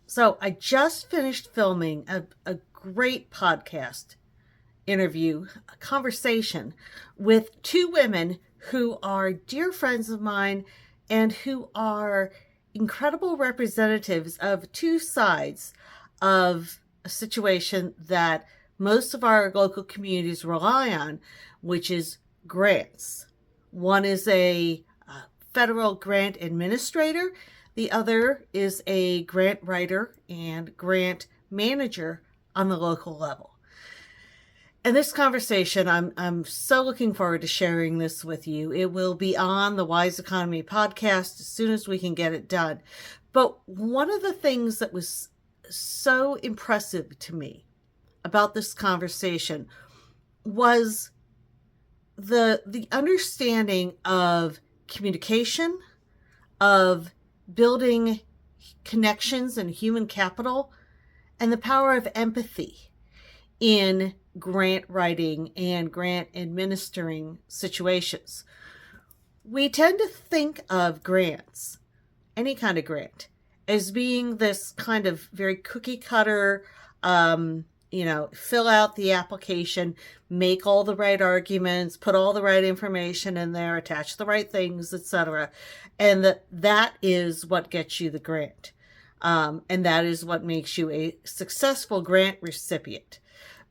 So I just finished filming a great podcast interview, a conversation with two women who are dear friends of mine and who are incredible representatives of two sides of a situation that most of our local communities rely on, which is grants. One is a federal grant administrator. The other is a grant writer and grant manager on the local level. And this conversation, I'm so looking forward to sharing this with you. It will be on the Wise Economy podcast as soon as we can get it done. But one of the things that was so impressive to me about this conversation was the understanding of communication, of building connections and human capital, and the power of empathy in grant writing and grant administering situations. We tend to think of grants, any kind of grant, as being this kind of very cookie cutter, fill out the application, make all the right arguments, put all the right information in there, attach the right things, etc. And that is what gets you the grant. And that is what makes you a successful grant recipient.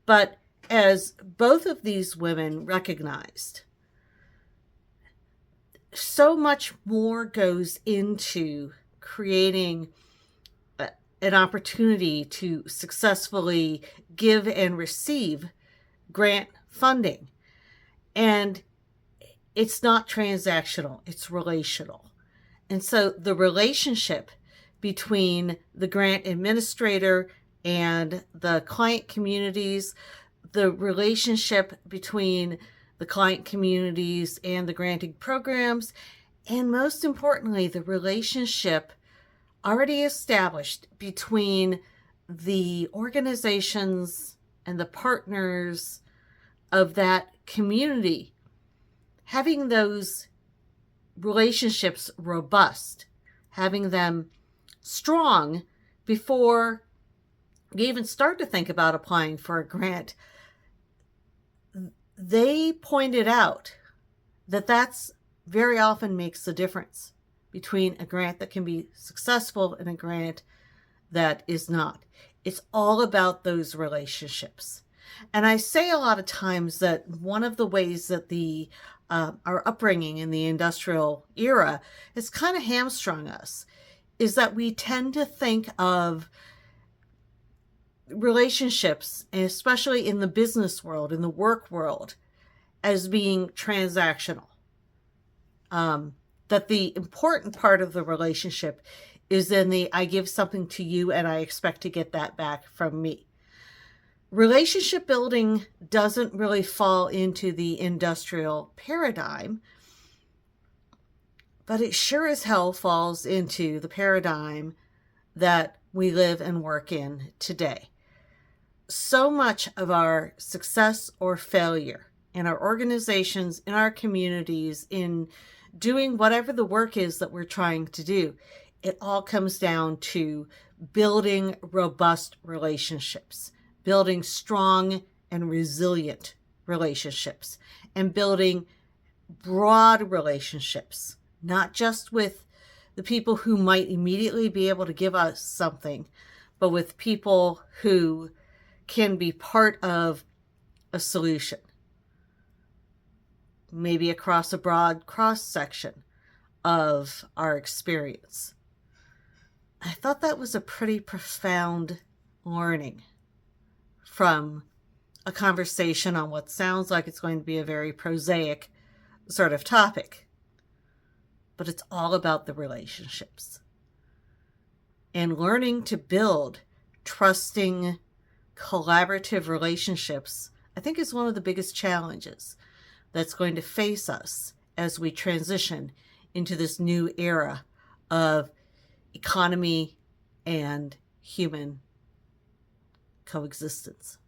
But as both of these women recognized, so much more goes into creating an opportunity to successfully give and receive grant funding. And it's not transactional, it's relational. And so the relationship between the grant administrator and the client communities, the relationship between the client communities and the granting programs, and most importantly, the relationship already established between the organizations and the partners of that community, having those relationships robust, having them strong before you even start to think about applying for a grant. They pointed out that that's very often makes the difference between a grant that can be successful and a grant that is not. It's all about those relationships. And I say a lot of times that one of the ways that our upbringing in the industrial era has kind of hamstrung us is that we tend to think of relationships, especially in the business world, in the work world, as being transactional. That the important part of the relationship is in the I give something to you and I expect to get that back from me. Relationship building doesn't really fall into the industrial paradigm, but it sure as hell falls into the paradigm that we live and work in today. So much of our success or failure in our organizations, in our communities, in doing whatever the work is that we're trying to do, it all comes down to building robust relationships, building strong and resilient relationships, and building broad relationships, not just with the people who might immediately be able to give us something, but with people who can be part of a solution, maybe across a broad cross-section of our experience. I thought that was a pretty profound learning from a conversation on what sounds like it's going to be a very prosaic sort of topic. But it's all about the relationships. And learning to build trusting, collaborative relationships, I think, is one of the biggest challenges that's going to face us as we transition into this new era of economy and human coexistence.